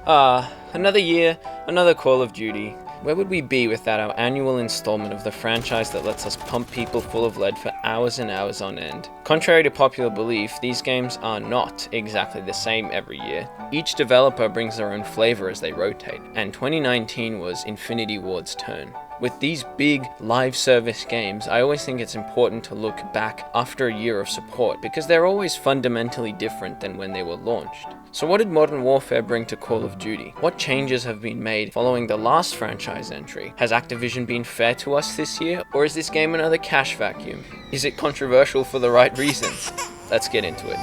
Another year, another Call of Duty. Where would we be without our annual installment of the franchise that lets us pump people full of lead for hours and hours on end? Contrary to popular belief, these games are not exactly the same every year. Each developer brings their own flavor as they rotate, and 2019 was Infinity Ward's turn. With these big live service games, I always think it's important to look back after a year of support because they're always fundamentally different than when they were launched. So what did Modern Warfare bring to Call of Duty? What changes have been made following the last franchise entry? Has Activision been fair to us this year, or is this game another cash vacuum? Is it controversial for the right reasons? Let's get into it.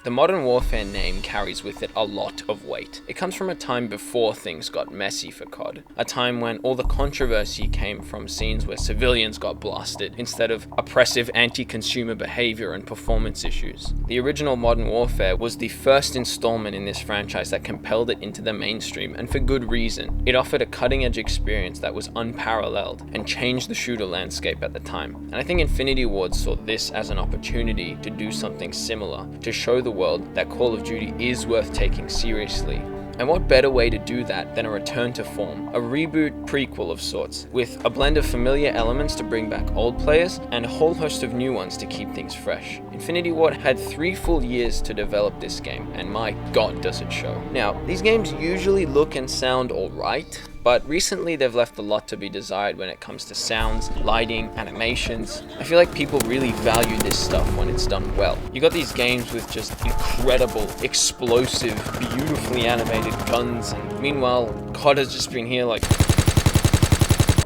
The Modern Warfare name carries with it a lot of weight. It comes from a time before things got messy for COD, a time when all the controversy came from scenes where civilians got blasted instead of oppressive anti-consumer behavior and performance issues. The original Modern Warfare was the first installment in this franchise that compelled it into the mainstream, and for good reason. It offered a cutting-edge experience that was unparalleled and changed the shooter landscape at the time. And I think Infinity Ward saw this as an opportunity to do something similar, to show the world that Call of Duty is worth taking seriously. And what better way to do that than a return to form, a reboot prequel of sorts, with a blend of familiar elements to bring back old players and a whole host of new ones to keep things fresh. Infinity Ward had 3 full years to develop this game, and my god does it show. Now, these games usually look and sound alright, but recently they've left a lot to be desired when it comes to sounds, lighting, animations. I feel like people really value this stuff when it's done well. You got these games with just incredible, explosive, beautifully animated guns, and meanwhile, COD has just been here like...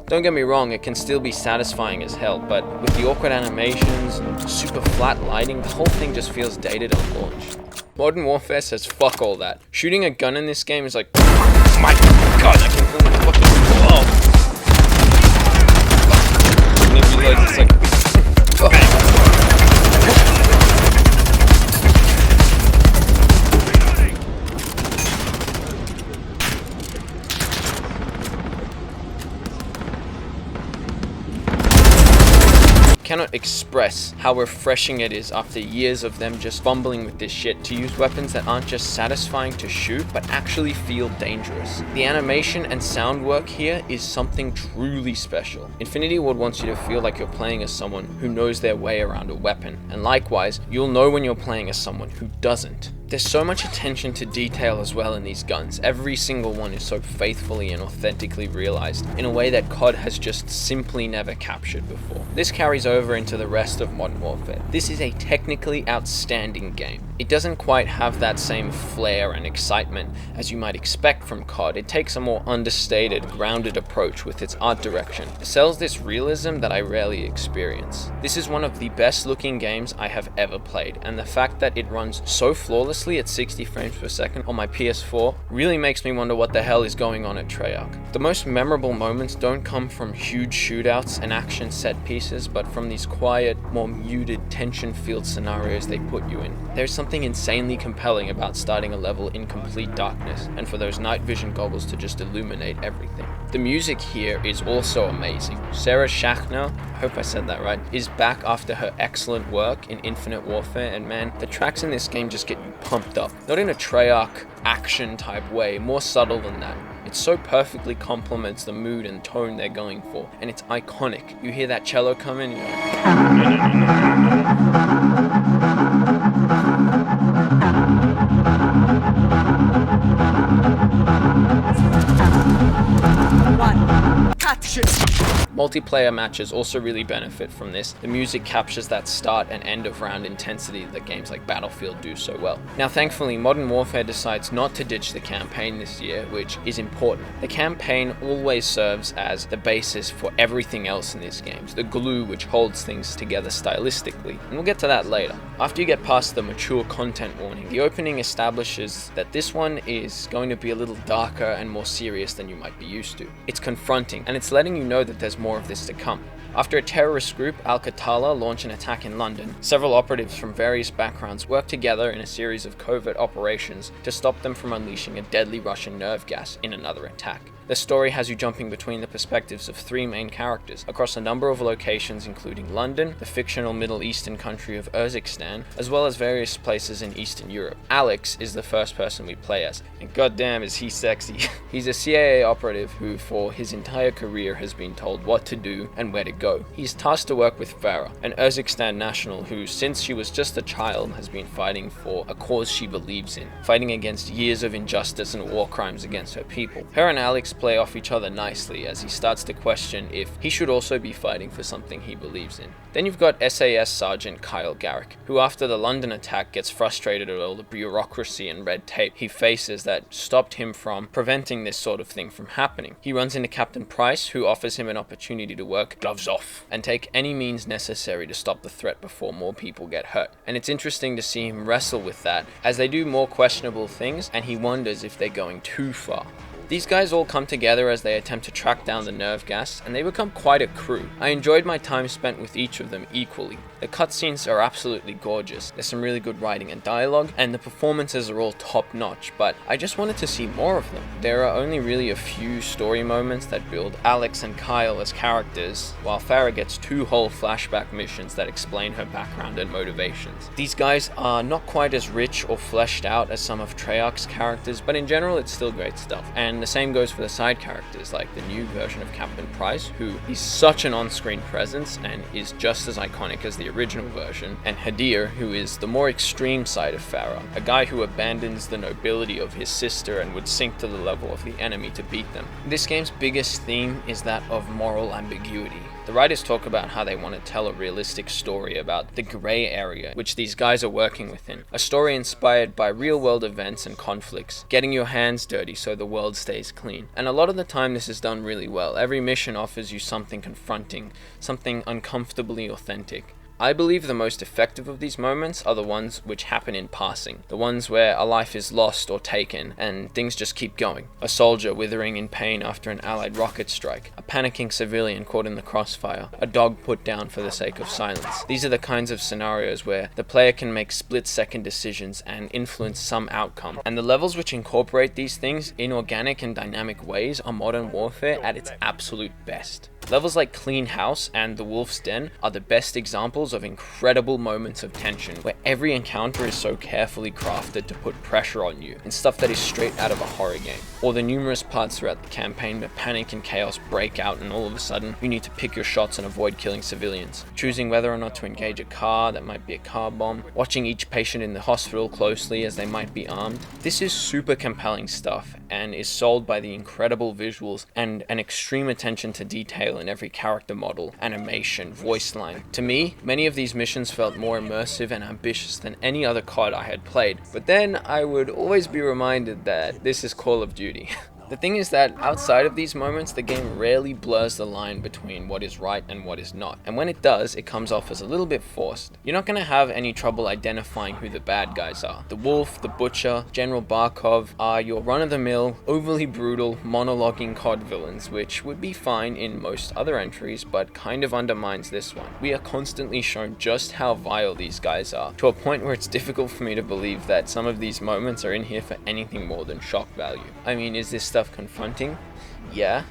Don't get me wrong, it can still be satisfying as hell, but with the awkward animations and super flat lighting, the whole thing just feels dated on launch. Modern Warfare says fuck all that. Shooting a gun in this game is like, my god, I can feel my fucking and it reloads, it's like, cannot express how refreshing it is after years of them just fumbling with this shit to use weapons that aren't just satisfying to shoot but actually feel dangerous. The animation and sound work here is something truly special. Infinity Ward wants you to feel like you're playing as someone who knows their way around a weapon, and likewise, you'll know when you're playing as someone who doesn't. There's so much attention to detail as well in these guns. Every single one is so faithfully and authentically realized in a way that COD has just simply never captured before. This carries over into the rest of Modern Warfare. This is a technically outstanding game. It doesn't quite have that same flair and excitement as you might expect from COD. It takes a more understated, grounded approach with its art direction. It sells this realism that I rarely experience. This is one of the best looking games I have ever played, and the fact that it runs so flawlessly at 60 frames per second on my PS4 really makes me wonder what the hell is going on at Treyarch. The most memorable moments don't come from huge shootouts and action set pieces, but from these quiet, more muted, tension-filled scenarios they put you in. There's something insanely compelling about starting a level in complete darkness, and for those night vision goggles to just illuminate everything. The music here is also amazing. Sarah Schachner, I hope I said that right, is back after her excellent work in Infinite Warfare, and man, the tracks in this game just get you pumped up. Not in a Treyarch action type way, more subtle than that. It so perfectly complements the mood and tone they're going for, and it's iconic. You hear that cello come in, you're Multiplayer matches also really benefit from this. The music captures that start and end of round intensity that games like Battlefield do so well. Now thankfully, Modern Warfare decides not to ditch the campaign this year, which is important. The campaign always serves as the basis for everything else in these games, the glue which holds things together stylistically, and we'll get to that later. After you get past the mature content warning, the opening establishes that this one is going to be a little darker and more serious than you might be used to. It's confronting, and it's letting you know that there's more of this to come. After a terrorist group, Al-Qatala, launch an attack in London, several operatives from various backgrounds work together in a series of covert operations to stop them from unleashing a deadly Russian nerve gas in another attack. The story has you jumping between the perspectives of 3 main characters across a number of locations, including London, the fictional Middle Eastern country of Urzikstan, as well as various places in Eastern Europe. Alex is the first person we play as, and goddamn is he sexy. He's a CIA operative who for his entire career has been told what to do and where to go. He's tasked to work with Farah, an Urzikstan national who, since she was just a child, has been fighting for a cause she believes in, fighting against years of injustice and war crimes against her people. Her and Alex play off each other nicely as he starts to question if he should also be fighting for something he believes in. Then you've got SAS Sergeant Kyle Garrick, who after the London attack gets frustrated at all the bureaucracy and red tape he faces that stopped him from preventing this sort of thing from happening. He runs into Captain Price, who offers him an opportunity to work gloves off and take any means necessary to stop the threat before more people get hurt. And it's interesting to see him wrestle with that as they do more questionable things and he wonders if they're going too far. These guys all come together as they attempt to track down the nerve gas, and they become quite a crew. I enjoyed my time spent with each of them equally. The cutscenes are absolutely gorgeous, there's some really good writing and dialogue, and the performances are all top notch, but I just wanted to see more of them. There are only really a few story moments that build Alex and Kyle as characters, while Farah gets 2 whole flashback missions that explain her background and motivations. These guys are not quite as rich or fleshed out as some of Treyarch's characters, but in general it's still great stuff. And the same goes for the side characters, like the new version of Captain Price, who is such an on-screen presence and is just as iconic as the original version, and Hadir, who is the more extreme side of Farah, a guy who abandons the nobility of his sister and would sink to the level of the enemy to beat them. This game's biggest theme is that of moral ambiguity. The writers talk about how they want to tell a realistic story about the grey area which these guys are working within. A story inspired by real-world events and conflicts, getting your hands dirty so the world stays clean. And a lot of the time this is done really well. Every mission offers you something confronting, something uncomfortably authentic. I believe the most effective of these moments are the ones which happen in passing, the ones where a life is lost or taken and things just keep going. A soldier withering in pain after an allied rocket strike, a panicking civilian caught in the crossfire, a dog put down for the sake of silence. These are the kinds of scenarios where the player can make split-second decisions and influence some outcome, and the levels which incorporate these things in organic and dynamic ways are Modern Warfare at its absolute best. Levels like Clean House and The Wolf's Den are the best examples of incredible moments of tension, where every encounter is so carefully crafted to put pressure on you, and stuff that is straight out of a horror game. Or the numerous parts throughout the campaign where panic and chaos break out and all of a sudden you need to pick your shots and avoid killing civilians. Choosing whether or not to engage a car that might be a car bomb, watching each patient in the hospital closely as they might be armed. This is super compelling stuff and is sold by the incredible visuals and an extreme attention to detail in every character model, animation, voice line. To me, many of these missions felt more immersive and ambitious than any other COD I had played, but then I would always be reminded that this is Call of Duty. The thing is that outside of these moments, the game rarely blurs the line between what is right and what is not. And when it does, it comes off as a little bit forced. You're not going to have any trouble identifying who the bad guys are. The Wolf, the Butcher, General Barkov are your run-of-the-mill, overly brutal, monologuing COD villains, which would be fine in most other entries, but kind of undermines this one. We are constantly shown just how vile these guys are, to a point where it's difficult for me to believe that some of these moments are in here for anything more than shock value. I mean, is this stuff confronting? Yeah.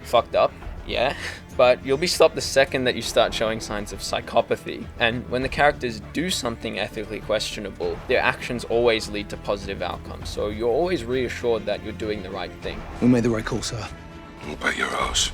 Fucked up? Yeah. But you'll be stopped the second that you start showing signs of psychopathy. And when the characters do something ethically questionable, their actions always lead to positive outcomes. So you're always reassured that you're doing the right thing. We made the right call, sir. We'll bet your house.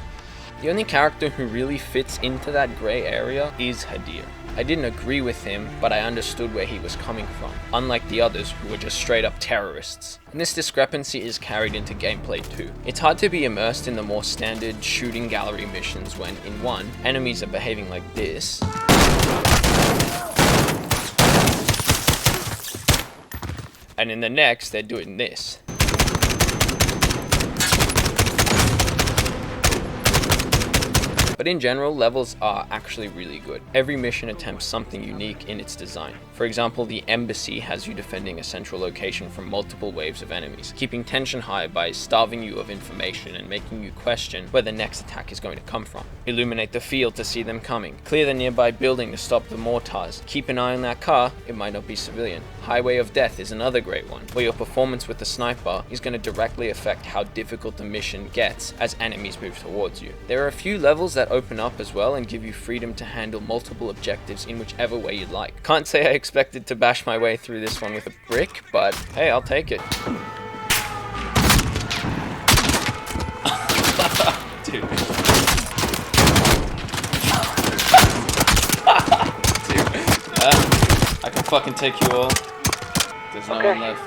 The only character who really fits into that grey area is Hadir. I didn't agree with him, but I understood where he was coming from, unlike the others who were just straight up terrorists. And this discrepancy is carried into gameplay too. It's hard to be immersed in the more standard shooting gallery missions when, in one, enemies are behaving like this, and in the next, they're doing this. but in general, levels are actually really good. Every mission attempts something unique in its design. For example, the Embassy has you defending a central location from multiple waves of enemies, keeping tension high by starving you of information and making you question where the next attack is going to come from. Illuminate the field to see them coming. Clear the nearby building to stop the mortars. Keep an eye on that car, it might not be civilian. Highway of Death is another great one, where your performance with the sniper is going to directly affect how difficult the mission gets as enemies move towards you. There are a few levels that open up as well and give you freedom to handle multiple objectives in whichever way you'd like. Can't say I expected to bash my way through this one with a brick, but hey, I'll take it. Dude. I can fucking take you all. There's no one left.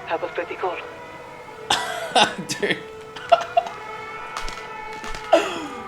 Have a pretty cool. Dude.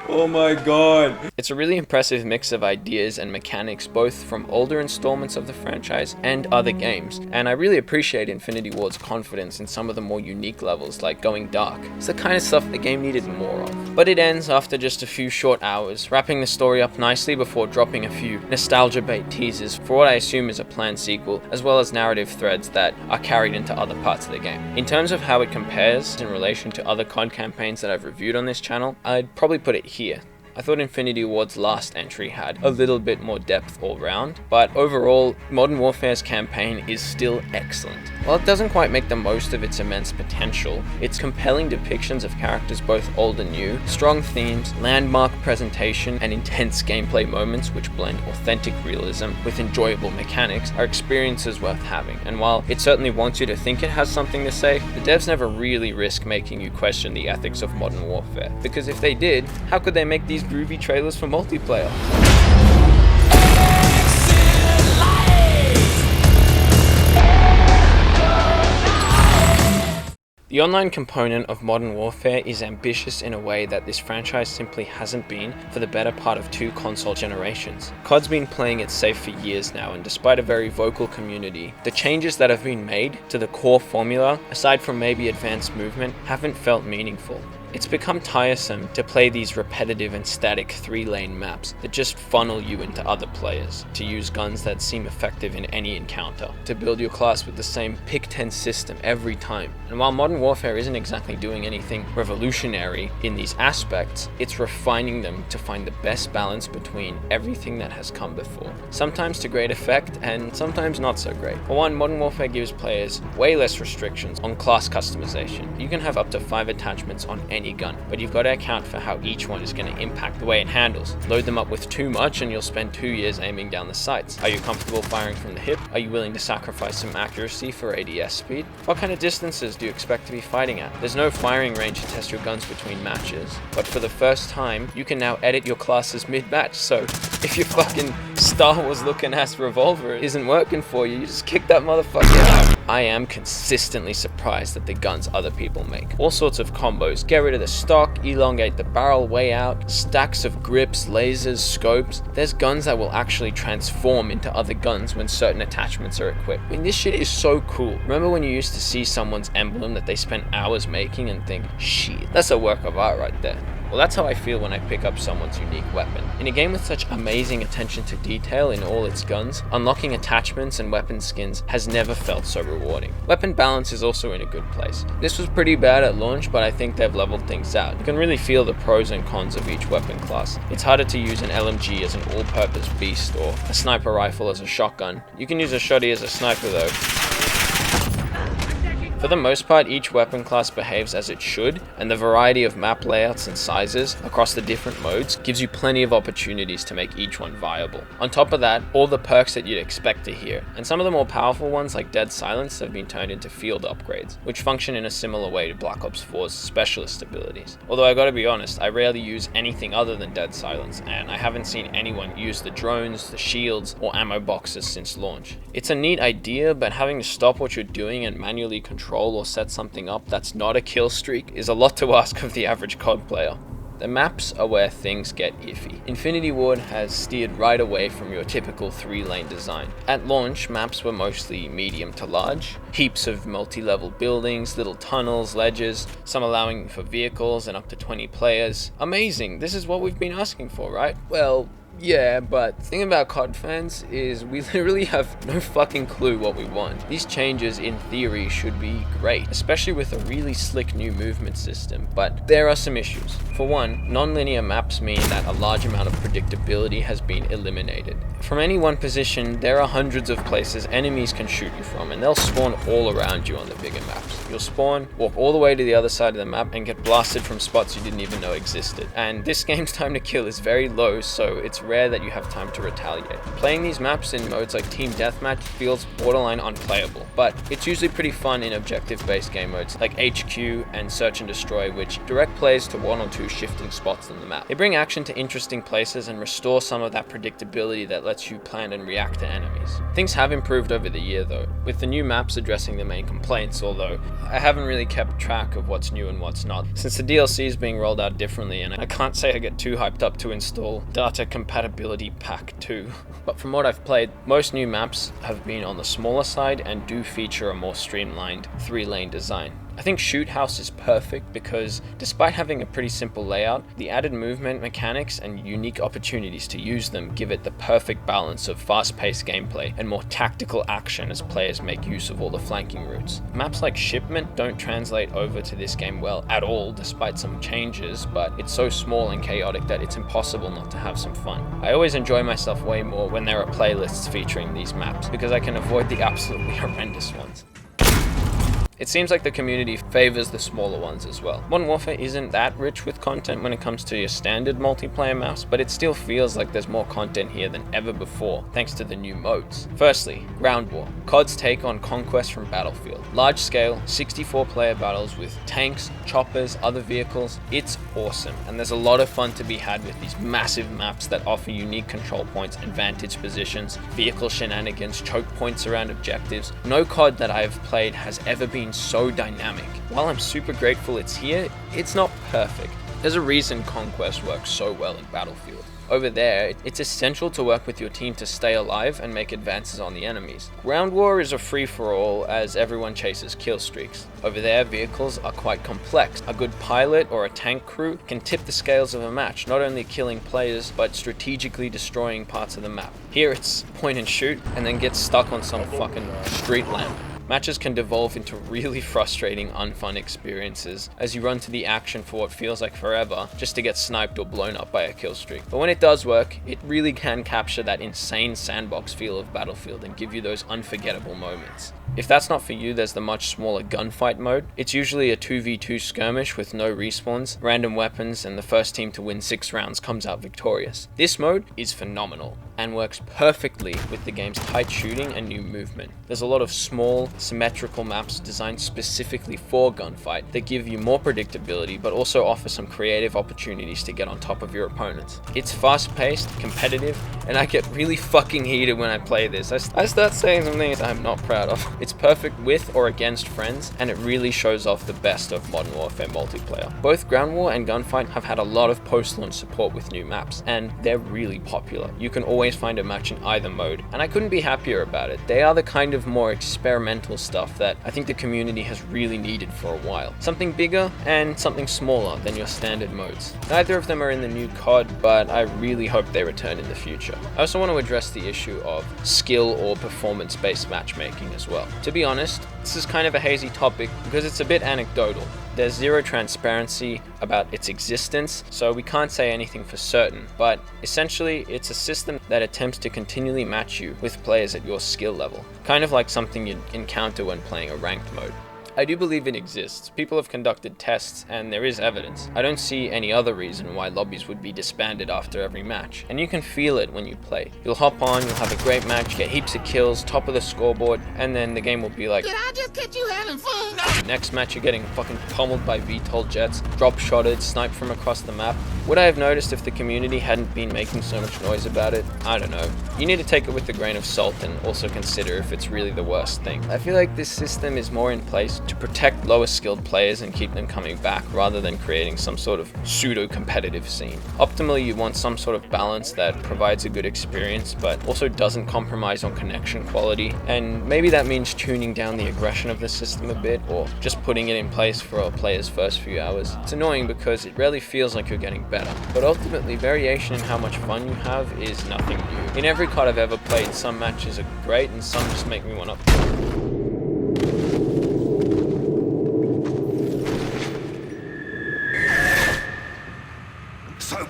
Oh my god. It's a really impressive mix of ideas and mechanics, both from older installments of the franchise and other games, and I really appreciate Infinity Ward's confidence in some of the more unique levels, like going dark. It's the kind of stuff the game needed more of. But it ends after just a few short hours, wrapping the story up nicely before dropping a few nostalgia bait teasers for what I assume is a planned sequel, as well as narrative threads that are carried into other parts of the game. In terms of how it compares in relation to other COD campaigns that I've reviewed on this channel, I'd probably put it here. I thought Infinity Ward's last entry had a little bit more depth all round, but overall, Modern Warfare's campaign is still excellent. While it doesn't quite make the most of its immense potential, its compelling depictions of characters both old and new, strong themes, landmark presentation, and intense gameplay moments which blend authentic realism with enjoyable mechanics are experiences worth having. And while it certainly wants you to think it has something to say, the devs never really risk making you question the ethics of Modern Warfare, because if they did, how could they make these groovy trailers for multiplayer? The online component of Modern Warfare is ambitious in a way that this franchise simply hasn't been for the better part of 2 console generations. COD's been playing it safe for years now, and despite a very vocal community, the changes that have been made to the core formula, aside from maybe advanced movement, haven't felt meaningful. It's become tiresome to play these repetitive and static 3-lane maps that just funnel you into other players, to use guns that seem effective in any encounter, to build your class with the same pick 10 system every time. And while Modern Warfare isn't exactly doing anything revolutionary in these aspects, it's refining them to find the best balance between everything that has come before. Sometimes to great effect, and sometimes not so great. For one, Modern Warfare gives players way less restrictions on class customization. You can have up to 5 attachments on any gun, but you've got to account for how each one is going to impact the way it handles. Load them up with too much and you'll spend 2 years aiming down the sights. Are you comfortable firing from the hip? Are you willing to sacrifice some accuracy for ADS speed? What kind of distances do you expect to be fighting at? There's no firing range to test your guns between matches, but for the first time, you can now edit your classes mid-match, so if your fucking Star Wars looking ass revolver isn't working for you, you just kick that motherfucker out. I am consistently surprised at the guns other people make. All sorts of combos, get rid of the stock, elongate the barrel way out, stacks of grips, lasers, scopes. There's guns that will actually transform into other guns when certain attachments are equipped. I mean, this shit is so cool. Remember when you used to see someone's emblem that they spent hours making and think, shit, that's a work of art right there? Well, that's how I feel when I pick up someone's unique weapon. In a game with such amazing attention to detail in all its guns, unlocking attachments and weapon skins has never felt so rewarding. Weapon balance is also in a good place. This was pretty bad at launch, but I think they've leveled things out. You can really feel the pros and cons of each weapon class. It's harder to use an LMG as an all-purpose beast or a sniper rifle as a shotgun. You can use a shotty as a sniper though. For the most part, each weapon class behaves as it should, and the variety of map layouts and sizes across the different modes gives you plenty of opportunities to make each one viable. On top of that, all the perks that you'd expect to hear, and some of the more powerful ones like Dead Silence have been turned into field upgrades, which function in a similar way to Black Ops 4's specialist abilities. Although I gotta be honest, I rarely use anything other than Dead Silence, and I haven't seen anyone use the drones, the shields, or ammo boxes since launch. It's a neat idea, but having to stop what you're doing and manually control or set something up that's not a kill streak is a lot to ask of the average COD player. The maps are where things get iffy. Infinity Ward has steered right away from your typical 3-lane design. At launch, maps were mostly medium to large, heaps of multi-level buildings, little tunnels, ledges, some allowing for vehicles and up to 20 players. Amazing, this is what we've been asking for, right? Well, yeah, but the thing about COD fans is we literally have no fucking clue what we want. These changes in theory should be great, especially with a really slick new movement system, but there are some issues. For one, non-linear maps mean that a large amount of predictability has been eliminated. From any one position, there are hundreds of places enemies can shoot you from, and they'll spawn all around you on the bigger maps. You'll spawn, walk all the way to the other side of the map, and get blasted from spots you didn't even know existed. And this game's time to kill is very low, so it's rare that you have time to retaliate. Playing these maps in modes like Team Deathmatch feels borderline unplayable, but it's usually pretty fun in objective-based game modes like HQ and Search and Destroy, which direct players to one or two shifting spots on the map. They bring action to interesting places and restore some of that predictability that lets you plan and react to enemies. Things have improved over the year though, with the new maps addressing the main complaints, although I haven't really kept track of what's new and what's not, since the DLC is being rolled out differently, and I can't say I get too hyped up to install Data Compatibility Pack 2. But from what I've played, most new maps have been on the smaller side and do feature a more streamlined 3-lane design. I think Shoot House is perfect because despite having a pretty simple layout, the added movement mechanics and unique opportunities to use them give it the perfect balance of fast-paced gameplay and more tactical action as players make use of all the flanking routes. Maps like Shipment don't translate over to this game well at all despite some changes, but it's so small and chaotic that it's impossible not to have some fun. I always enjoy myself way more when there are playlists featuring these maps because I can avoid the absolutely horrendous ones. It seems like the community favors the smaller ones as well. Modern Warfare isn't that rich with content when it comes to your standard multiplayer maps, but it still feels like there's more content here than ever before, thanks to the new modes. Firstly, Ground War, COD's take on Conquest from Battlefield. Large scale, 64-player battles with tanks, choppers, other vehicles. It's awesome, and there's a lot of fun to be had with these massive maps that offer unique control points and vantage positions, vehicle shenanigans, choke points around objectives. No COD that I've played has ever been so dynamic. While I'm super grateful it's here, it's not perfect. There's a reason Conquest works so well in Battlefield. Over there, it's essential to work with your team to stay alive and make advances on the enemies. Ground War is a free-for-all as everyone chases kill streaks. Over there, vehicles are quite complex. A good pilot or a tank crew can tip the scales of a match, not only killing players, but strategically destroying parts of the map. Here it's point and shoot, and then get stuck on some fucking street lamp. Matches can devolve into really frustrating, unfun experiences as you run to the action for what feels like forever just to get sniped or blown up by a kill streak. But when it does work, it really can capture that insane sandbox feel of Battlefield and give you those unforgettable moments. If that's not for you, there's the much smaller gunfight mode. It's usually a 2v2 skirmish with no respawns, random weapons, and the first team to win 6 rounds comes out victorious. This mode is phenomenal and works perfectly with the game's tight shooting and new movement. There's a lot of small, symmetrical maps designed specifically for gunfight that give you more predictability but also offer some creative opportunities to get on top of your opponents. It's fast-paced, competitive, and I get really fucking heated when I play this. I start saying some things I'm not proud of. It's perfect with or against friends, and it really shows off the best of Modern Warfare multiplayer. Both Ground War and Gunfight have had a lot of post-launch support with new maps, and they're really popular. You can always find a match in either mode, and I couldn't be happier about it. They are the kind of more experimental stuff that I think the community has really needed for a while. Something bigger and something smaller than your standard modes. Neither of them are in the new COD, but I really hope they return in the future. I also want to address the issue of skill or performance-based matchmaking as well. To be honest, this is kind of a hazy topic because it's a bit anecdotal. There's zero transparency about its existence, so we can't say anything for certain, but essentially it's a system that attempts to continually match you with players at your skill level, kind of like something you'd encounter when playing a ranked mode. I do believe it exists. People have conducted tests and there is evidence. I don't see any other reason why lobbies would be disbanded after every match. And you can feel it when you play. You'll hop on, you'll have a great match, get heaps of kills, top of the scoreboard, and then the game will be like, "Did I just catch you having fun?" Next match you're getting fucking pummeled by VTOL jets, drop shotted, sniped from across the map. Would I have noticed if the community hadn't been making so much noise about it? I don't know. You need to take it with a grain of salt and also consider if it's really the worst thing. I feel like this system is more in place to protect lower skilled players and keep them coming back rather than creating some sort of pseudo-competitive scene. Optimally, you want some sort of balance that provides a good experience but also doesn't compromise on connection quality, and maybe that means tuning down the aggression of the system a bit or just putting it in place for a player's first few hours. It's annoying because it rarely feels like you're getting better, but ultimately variation in how much fun you have is nothing new. In every COD I've ever played, some matches are great and some just make me want to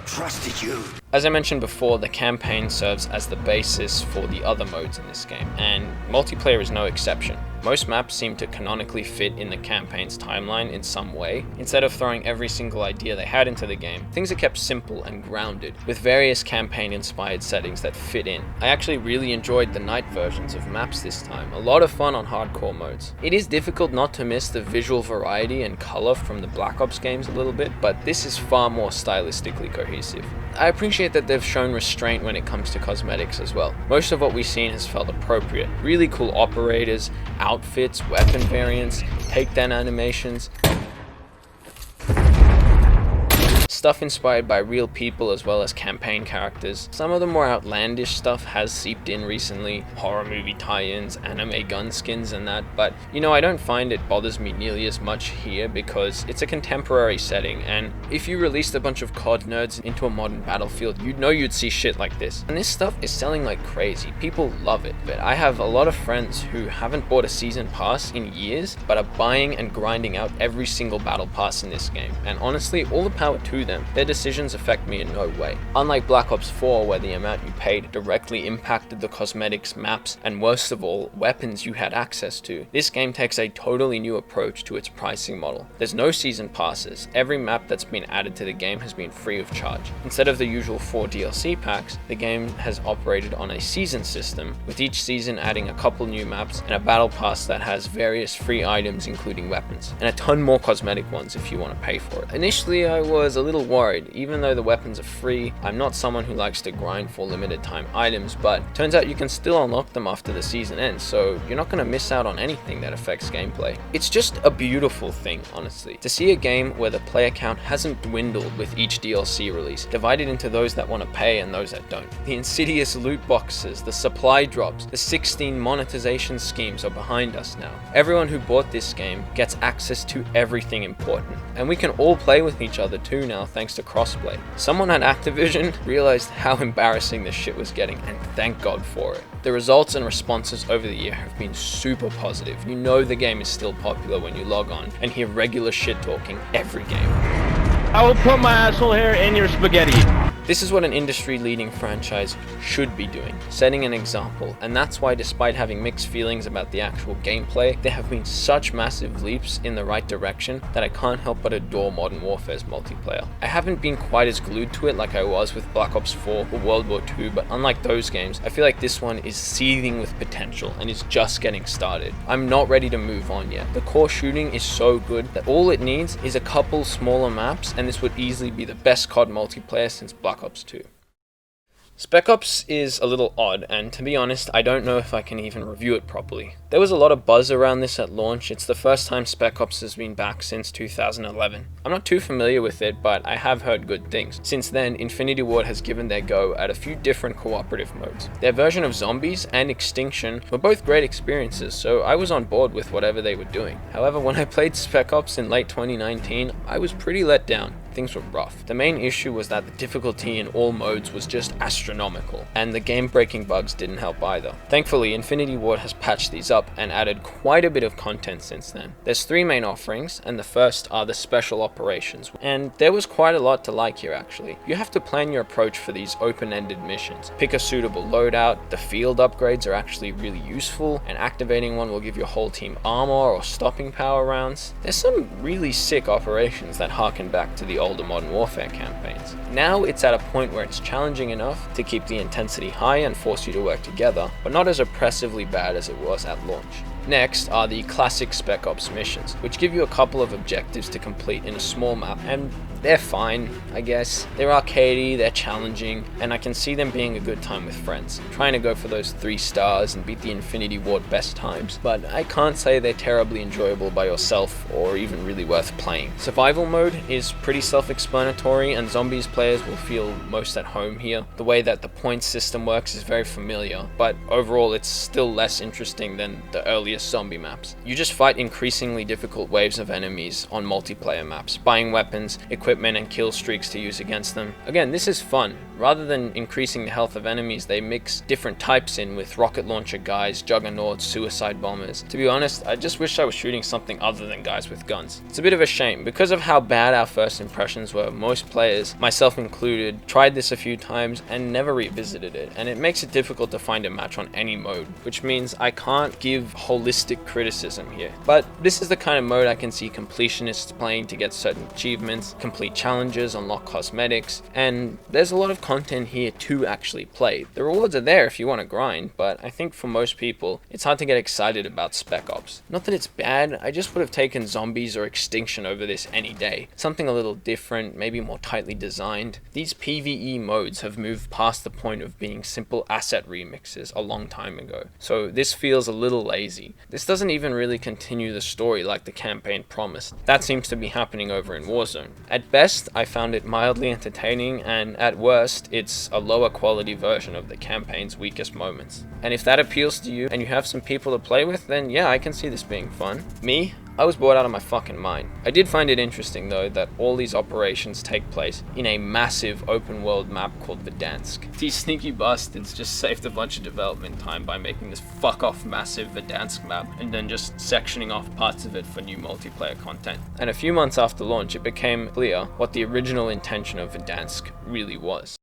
trusted you. As I mentioned before, the campaign serves as the basis for the other modes in this game, and multiplayer is no exception. Most maps seem to canonically fit in the campaign's timeline in some way. Instead of throwing every single idea they had into the game, things are kept simple and grounded, with various campaign-inspired settings that fit in. I actually really enjoyed the night versions of maps this time, a lot of fun on hardcore modes. It is difficult not to miss the visual variety and color from the Black Ops games a little bit, but this is far more stylistically cohesive. I appreciate that they've shown restraint when it comes to cosmetics as well. Most of what we've seen has felt appropriate. Really cool operators, outfits, weapon variants, takedown animations. Stuff inspired by real people as well as campaign characters. Some of the more outlandish stuff has seeped in recently, horror movie tie-ins, anime gun skins and that, but you know, I don't find it bothers me nearly as much here because it's a contemporary setting, and if you released a bunch of COD nerds into a modern Battlefield, you'd know you'd see shit like this. And this stuff is selling like crazy, people love it, but I have a lot of friends who haven't bought a season pass in years, but are buying and grinding out every single battle pass in this game, and honestly, all the power to them. Their decisions affect me in no way. Unlike Black Ops 4, where the amount you paid directly impacted the cosmetics, maps, and worst of all, weapons you had access to, this game takes a totally new approach to its pricing model. There's no season passes. Every map that's been added to the game has been free of charge. Instead of the usual 4 DLC packs, the game has operated on a season system, with each season adding a couple new maps and a battle pass that has various free items including weapons, and a ton more cosmetic ones if you want to pay for it. Initially, I was a little worried. Even though the weapons are free, I'm not someone who likes to grind for limited time items, but turns out you can still unlock them after the season ends, so you're not going to miss out on anything that affects gameplay. It's just a beautiful thing, honestly, to see a game where the player count hasn't dwindled with each DLC release, divided into those that want to pay and those that don't. The insidious loot boxes, the supply drops, the 16 monetization schemes are behind us now. Everyone who bought this game gets access to everything important, and we can all play with each other too now thanks to crossplay. Someone at Activision realized how embarrassing this shit was getting, and thank God for it. The results and responses over the year have been super positive. You know the game is still popular when you log on and hear regular shit talking every game. I will put my asshole hair in your spaghetti. This is what an industry-leading franchise should be doing, setting an example, and that's why despite having mixed feelings about the actual gameplay, there have been such massive leaps in the right direction that I can't help but adore Modern Warfare's multiplayer. I haven't been quite as glued to it like I was with Black Ops 4 or World War II, but unlike those games, I feel like this one is seething with potential and is just getting started. I'm not ready to move on yet. The core shooting is so good that all it needs is a couple smaller maps, and this would easily be the best COD multiplayer since Black Ops 2. Spec Ops is a little odd, and to be honest, I don't know if I can even review it properly. There was a lot of buzz around this at launch. It's the first time Spec Ops has been back since 2011. I'm not too familiar with it, but I have heard good things. Since then, Infinity Ward has given their go at a few different cooperative modes. Their version of Zombies and Extinction were both great experiences, so I was on board with whatever they were doing. However, when I played Spec Ops in late 2019, I was pretty let down. Things were rough. The main issue was that the difficulty in all modes was just astronomical, and the game-breaking bugs didn't help either. Thankfully, Infinity Ward has patched these up and added quite a bit of content since then. There's 3 main offerings, and the first are the special operations, and there was quite a lot to like here actually. You have to plan your approach for these open-ended missions. Pick a suitable loadout, the field upgrades are actually really useful, and activating one will give your whole team armor or stopping power rounds. There's some really sick operations that harken back to the older Modern Warfare campaigns. Now it's at a point where it's challenging enough to keep the intensity high and force you to work together, but not as oppressively bad as it was at launch. Next are the classic Spec Ops missions, which give you a couple of objectives to complete in a small map, and they're fine, I guess. They're arcadey, they're challenging, and I can see them being a good time with friends, trying to go for those 3 stars and beat the Infinity Ward best times, but I can't say they're terribly enjoyable by yourself or even really worth playing. Survival mode is pretty self-explanatory, and zombies players will feel most at home here. The way that the points system works is very familiar, but overall it's still less interesting than the earliest zombie maps. You just fight increasingly difficult waves of enemies on multiplayer maps, buying weapons, equipment, and kill streaks to use against them. Again, this is fun. Rather than increasing the health of enemies, they mix different types in with rocket launcher guys, juggernauts, suicide bombers. To be honest, I just wish I was shooting something other than guys with guns. It's a bit of a shame. Because of how bad our first impressions were, most players, myself included, tried this a few times and never revisited it, and it makes it difficult to find a match on any mode, which means I can't give holistic criticism here. But this is the kind of mode I can see completionists playing to get certain achievements, complete challenges, unlock cosmetics, and there's a lot of content here to actually play. The rewards are there if you want to grind, but I think for most people, it's hard to get excited about Spec Ops. Not that it's bad, I just would have taken Zombies or Extinction over this any day. Something a little different, maybe more tightly designed. These PvE modes have moved past the point of being simple asset remixes a long time ago, so this feels a little lazy. This doesn't even really continue the story like the campaign promised. That seems to be happening over in Warzone. At best, I found it mildly entertaining, and at worst, it's a lower quality version of the campaign's weakest moments. And if that appeals to you and you have some people to play with, then yeah, I can see this being fun. Me? I was bored out of my fucking mind. I did find it interesting though that all these operations take place in a massive open world map called Verdansk. These sneaky bastards just saved a bunch of development time by making this fuck off massive Verdansk map and then just sectioning off parts of it for new multiplayer content. And a few months after launch it became clear what the original intention of Verdansk really was.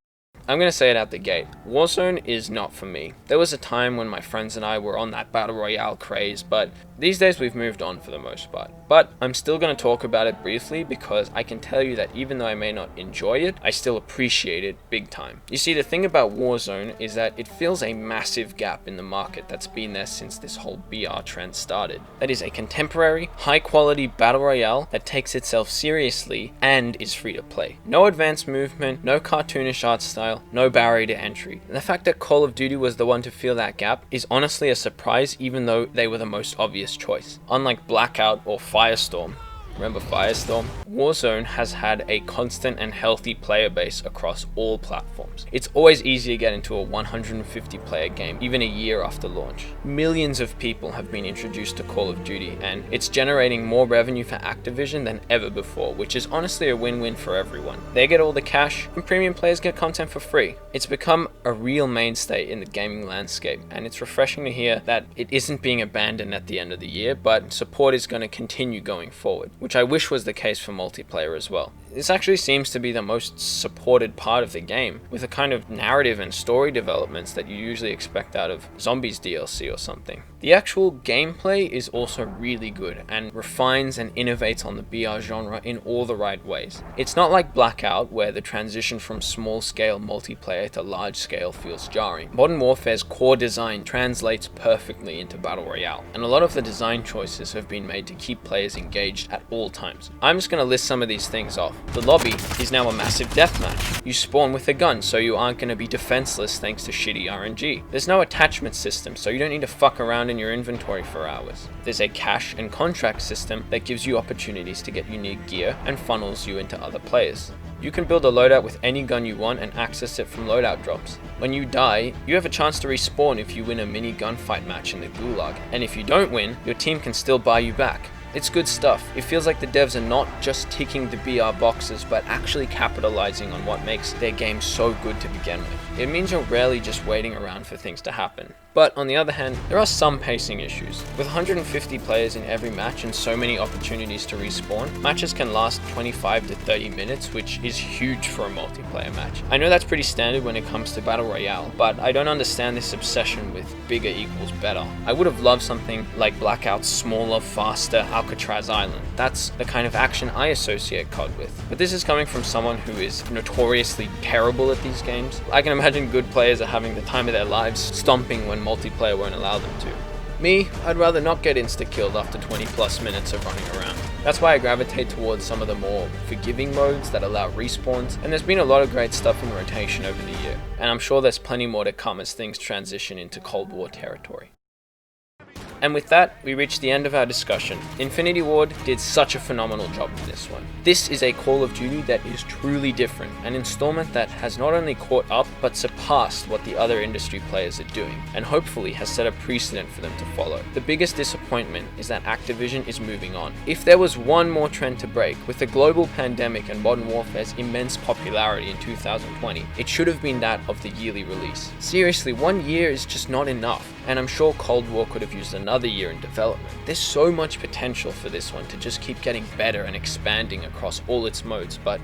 I'm gonna say it out the gate, Warzone is not for me. There was a time when my friends and I were on that battle royale craze, but these days we've moved on for the most part. But I'm still gonna talk about it briefly because I can tell you that even though I may not enjoy it, I still appreciate it big time. You see, the thing about Warzone is that it fills a massive gap in the market that's been there since this whole BR trend started. That is a contemporary, high quality battle royale that takes itself seriously and is free to play. No advanced movement, no cartoonish art style, no barrier to entry. And the fact that Call of Duty was the one to fill that gap is honestly a surprise, even though they were the most obvious choice. Unlike Blackout or Firestorm, remember Firestorm? Warzone has had a constant and healthy player base across all platforms. It's always easy to get into a 150 player game, even a year after launch. Millions of people have been introduced to Call of Duty, and it's generating more revenue for Activision than ever before, which is honestly a win-win for everyone. They get all the cash, and premium players get content for free. It's become a real mainstay in the gaming landscape, and it's refreshing to hear that it isn't being abandoned at the end of the year, but support is going to continue going forward, which I wish was the case for multiplayer as well. This actually seems to be the most supported part of the game, with the kind of narrative and story developments that you usually expect out of Zombies DLC or something. The actual gameplay is also really good and refines and innovates on the BR genre in all the right ways. It's not like Blackout, where the transition from small-scale multiplayer to large-scale feels jarring. Modern Warfare's core design translates perfectly into Battle Royale, and a lot of the design choices have been made to keep players engaged at all times. I'm just going to list some of these things off. The lobby is now a massive deathmatch. You spawn with a gun, so you aren't going to be defenseless thanks to shitty RNG. There's no attachment system, so you don't need to fuck around in your inventory for hours. There's a cash and contract system that gives you opportunities to get unique gear and funnels you into other players. You can build a loadout with any gun you want and access it from loadout drops. When you die, you have a chance to respawn if you win a mini gunfight match in the Gulag, and if you don't win, your team can still buy you back. It's good stuff. It feels like the devs are not just ticking the BR boxes, but actually capitalizing on what makes their game so good to begin with. It means you're rarely just waiting around for things to happen. But on the other hand, there are some pacing issues. With 150 players in every match and so many opportunities to respawn, matches can last 25 to 30 minutes, which is huge for a multiplayer match. I know that's pretty standard when it comes to Battle Royale, but I don't understand this obsession with bigger equals better. I would have loved something like Blackout's smaller, faster Alcatraz Island. That's the kind of action I associate COD with. But this is coming from someone who is notoriously terrible at these games. I can imagine good players are having the time of their lives stomping when multiplayer won't allow them to. Me, I'd rather not get insta-killed after 20 plus minutes of running around. That's why I gravitate towards some of the more forgiving modes that allow respawns, and there's been a lot of great stuff in rotation over the year, and I'm sure there's plenty more to come as things transition into Cold War territory. And with that, we reach the end of our discussion. Infinity Ward did such a phenomenal job with this one. This is a Call of Duty that is truly different, an installment that has not only caught up, but surpassed what the other industry players are doing, and hopefully has set a precedent for them to follow. The biggest disappointment is that Activision is moving on. If there was one more trend to break, with the global pandemic and Modern Warfare's immense popularity in 2020, it should have been that of the yearly release. Seriously, 1 year is just not enough, and I'm sure Cold War could have used another year in development. There's so much potential for this one to just keep getting better and expanding across all its modes, but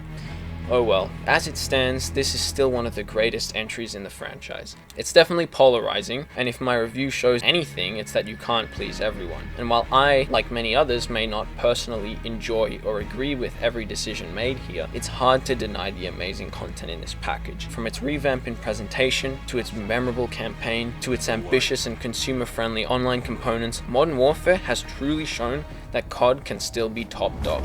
oh well. As it stands, this is still one of the greatest entries in the franchise. It's definitely polarizing, and if my review shows anything, it's that you can't please everyone. And while I, like many others, may not personally enjoy or agree with every decision made here, it's hard to deny the amazing content in this package. From its revamp in presentation, to its memorable campaign, to its ambitious and consumer-friendly online components, Modern Warfare has truly shown that COD can still be top dog.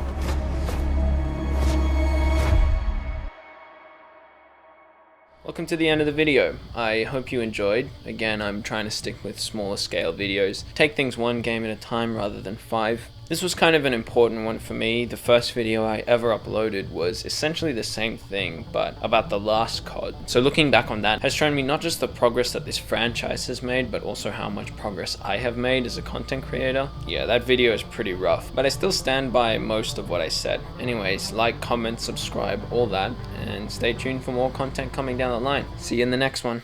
Welcome to the end of the video. I hope you enjoyed. Again, I'm trying to stick with smaller scale videos. Take things one game at a time rather than 5. This was kind of an important one for me. The first video I ever uploaded was essentially the same thing, but about the last COD. So looking back on that has shown me not just the progress that this franchise has made, but also how much progress I have made as a content creator. Yeah, that video is pretty rough, but I still stand by most of what I said. Anyways, like, comment, subscribe, all that, and stay tuned for more content coming down the line. See you in the next one.